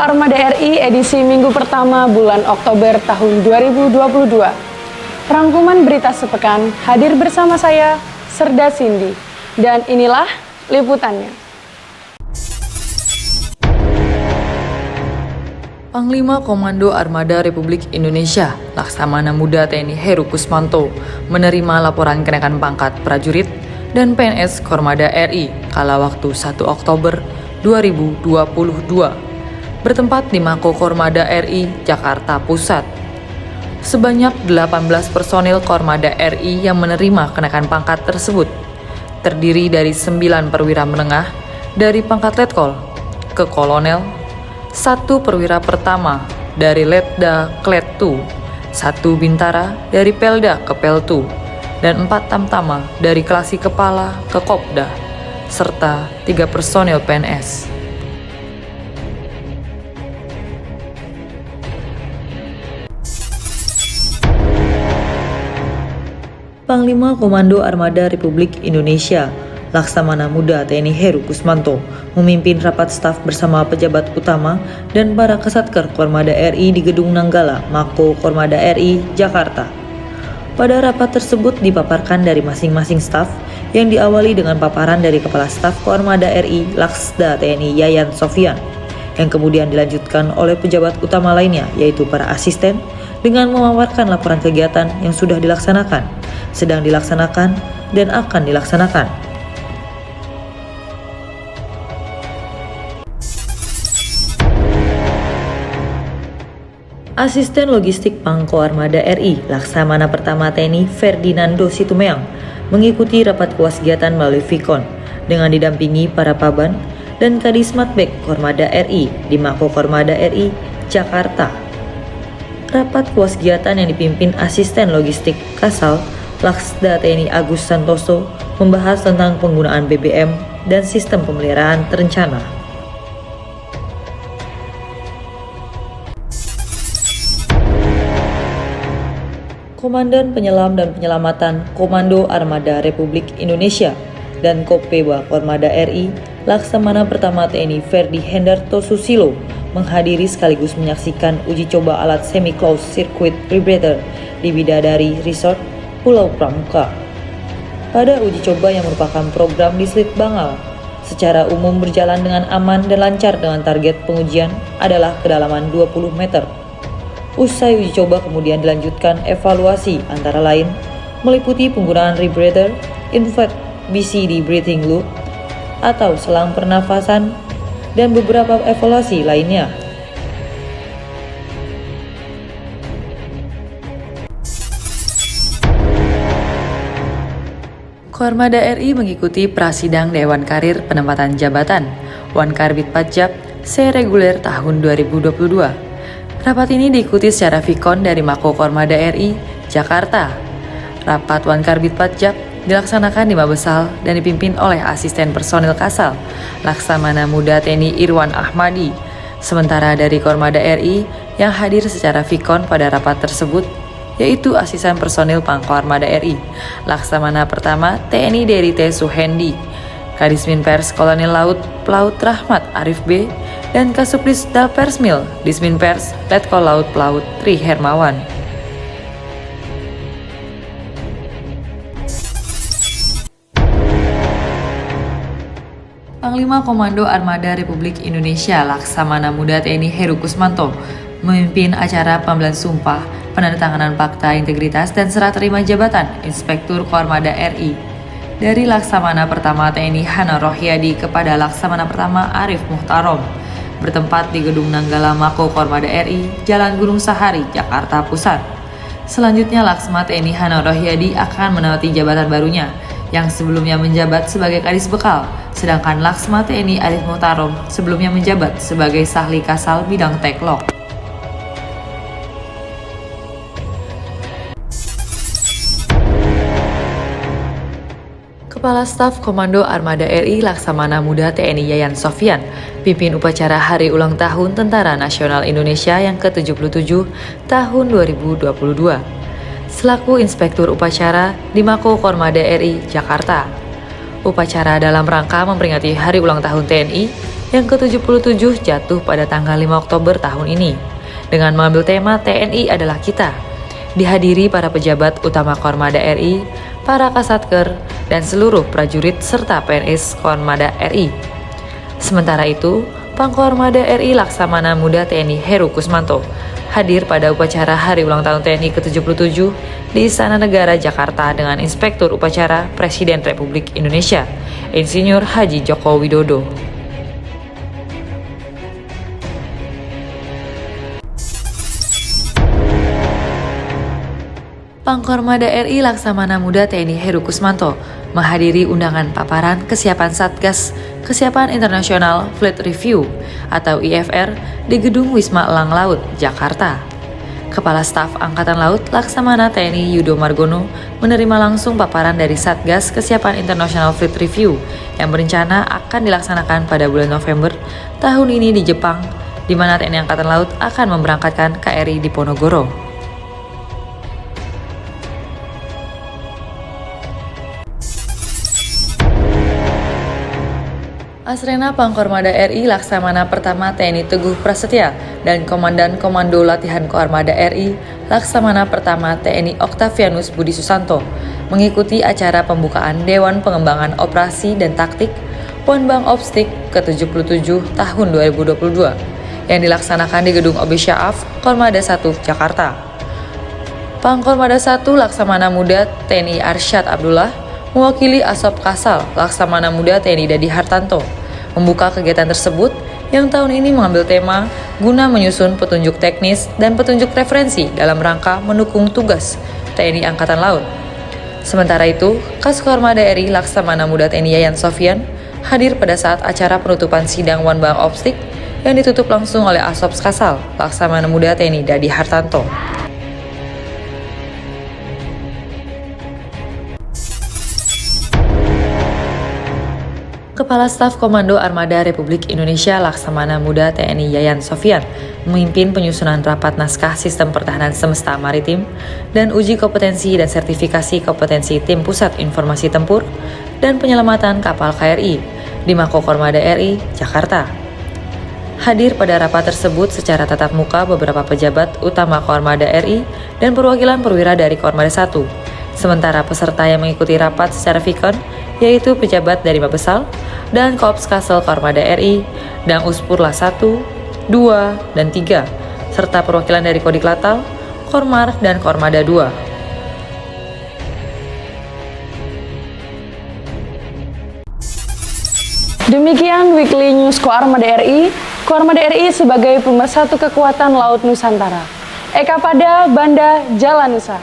Armada RI edisi minggu pertama bulan Oktober tahun 2022. Rangkuman berita sepekan hadir bersama saya, Serda Cindy. Dan inilah liputannya. Panglima Komando Armada Republik Indonesia, Laksamana Muda TNI Heru Kusmanto, menerima laporan kenaikan pangkat prajurit dan PNS Kormada RI kala waktu 1 Oktober 2022, bertempat di Mako Kormada RI, Jakarta Pusat. Sebanyak 18 personil Kormada RI yang menerima kenaikan pangkat tersebut, terdiri dari 9 perwira menengah dari pangkat letkol ke kolonel, 1 perwira pertama dari letda ke letu, 1 bintara dari pelda ke peltu, dan 4 tamtama dari klasi kepala ke kopda, serta 3 personil PNS. Panglima Komando Armada Republik Indonesia, Laksamana Muda TNI Heru Kusmanto, memimpin rapat staf bersama pejabat utama dan para Kasatker Kormada RI di Gedung Nanggala, Mako Kormada RI, Jakarta. Pada rapat tersebut dipaparkan dari masing-masing staf, yang diawali dengan paparan dari Kepala Staf Kormada RI Laksda TNI Yayan Sofyan, yang kemudian dilanjutkan oleh pejabat utama lainnya, yaitu para asisten, dengan memaparkan laporan kegiatan yang sudah dilaksanakan, sedang dilaksanakan, dan akan dilaksanakan. Asisten Logistik Pangko Armada RI, Laksamana Pertama TNI Ferdinando Situmeang, mengikuti rapat kewaskiatan melalui Vikon dengan didampingi para Paban dan Kadismatbek Kormada RI di Mako Kormada RI, Jakarta. Rapat kewaskiatan yang dipimpin Asisten Logistik Kasal Laksda TNI Agus Santoso membahas tentang penggunaan BBM dan sistem pemeliharaan terencana. Komandan Penyelam dan Penyelamatan Komando Armada Republik Indonesia dan Kopeba Kormada RI Laksamana Pertama TNI Ferdi Hendarto Susilo menghadiri sekaligus menyaksikan uji coba alat semi-closed circuit rebreather di Bidadari Resort, Pulau Pramuka. Pada uji coba yang merupakan program di Slit Bangal, secara umum berjalan dengan aman dan lancar dengan target pengujian adalah kedalaman 20 meter. Usai uji coba kemudian dilanjutkan evaluasi antara lain meliputi penggunaan rebreather, inflat BCD breathing loop atau selang pernafasan, dan beberapa evaluasi lainnya. Kormada RI mengikuti prasidang Dewan Karir Penempatan Jabatan Wankarbit Pajab Se-Reguler tahun 2022. Rapat ini diikuti secara Vikon dari Mako Kormada RI, Jakarta. Rapat Wankarbit Pajab dilaksanakan di Mabesal dan dipimpin oleh Asisten Personil Kasal Laksamana Muda TNI Irwan Ahmadi. Sementara dari Kormada RI yang hadir secara Vikon pada rapat tersebut yaitu Asisten Personil Pangko Armada RI Laksamana Pertama TNI Derite Suhendi, Kadismin Pers Kolonel Laut Pelaut Rahmat Arif B, dan Kasubdis Dalpersmil Dismin Pers Letkol Laut Pelaut Tri Hermawan. Panglima Komando Armada Republik Indonesia Laksamana Muda TNI Heru Kusmanto memimpin acara pembelian sumpah, penandatanganan fakta integritas dan serah terima jabatan Inspektur Kormada RI dari Laksamana Pertama TNI Hana Rohyadi kepada Laksamana Pertama Arif Muhtarom, bertempat di Gedung Nanggala Mako Kormada RI, Jalan Gunung Sahari, Jakarta Pusat. Selanjutnya Laksma TNI Hana Rohyadi akan menawati jabatan barunya yang sebelumnya menjabat sebagai Kadis Bekal, sedangkan Laksma TNI Arif Muhtarom sebelumnya menjabat sebagai Sahli Kasal Bidang Teklok. Kepala Staf Komando Armada RI Laksamana Muda TNI Yayan Sofyan pimpin upacara Hari Ulang Tahun Tentara Nasional Indonesia yang ke-77 tahun 2022. Selaku Inspektur Upacara di Mako Kormada RI, Jakarta. Upacara dalam rangka memperingati Hari Ulang Tahun TNI yang ke-77 jatuh pada tanggal 5 Oktober tahun ini dengan mengambil tema TNI adalah Kita. Dihadiri para pejabat utama Kormada RI, para Kasatker, dan seluruh prajurit serta PNS Kormada RI. Sementara itu, Pangkormada RI Laksamana Muda TNI Heru Kusmanto hadir pada upacara Hari Ulang Tahun TNI ke-77 di Istana Negara Jakarta dengan Inspektur Upacara Presiden Republik Indonesia, Insinyur Haji Joko Widodo. Pangkormada RI Laksamana Muda TNI Heru Kusmanto menghadiri undangan paparan kesiapan Satgas Kesiapan Internasional Fleet Review atau IFR di Gedung Wisma Elang Laut, Jakarta. Kepala Staf Angkatan Laut Laksamana TNI Yudo Margono menerima langsung paparan dari Satgas Kesiapan Internasional Fleet Review yang berencana akan dilaksanakan pada bulan November tahun ini di Jepang, di mana TNI Angkatan Laut akan memberangkatkan KRI di Ponorogo. Asrena Pangkormada RI Laksamana Pertama TNI Teguh Prasetya dan Komandan Komando Latihan Koarmada RI Laksamana Pertama TNI Oktavianus Budi Susanto mengikuti acara pembukaan Dewan Pengembangan Operasi dan Taktik Wanbang Opstik ke-77 tahun 2022 yang dilaksanakan di Gedung OB Syaaf, Kormada 1, Jakarta. Pangkormada 1 Laksamana Muda TNI Arsyad Abdullah mewakili Asop Kasal Laksamana Muda TNI Dadi Hartanto membuka kegiatan tersebut yang tahun ini mengambil tema guna menyusun petunjuk teknis dan petunjuk referensi dalam rangka mendukung tugas TNI Angkatan Laut. Sementara itu, Kaskormada RI Laksamana Muda TNI Yayan Sofyan hadir pada saat acara penutupan sidang Wanbang Opstik yang ditutup langsung oleh Asop Kasal Laksamana Muda TNI Dadi Hartanto. Kepala Staf Komando Armada Republik Indonesia Laksamana Muda TNI Yayan Sofyan memimpin penyusunan rapat naskah Sistem Pertahanan Semesta Maritim dan uji kompetensi dan sertifikasi kompetensi Tim Pusat Informasi Tempur dan Penyelamatan Kapal KRI di Mako Kormada RI, Jakarta. Hadir pada rapat tersebut secara tatap muka beberapa pejabat utama Kormada RI dan perwakilan perwira dari Kormada 1. Sementara peserta yang mengikuti rapat secara vikon yaitu pejabat dari Mabesal dan Korps Kasel Kormada RI, dan Uspurla 1, 2, dan 3, serta perwakilan dari Kodik Latal, Kormar, dan Kormada 2. Demikian Weekly News Koarmada RI. Koarmada RI sebagai pemersatu kekuatan Laut Nusantara. Eka Pada, Banda, Jalanusa.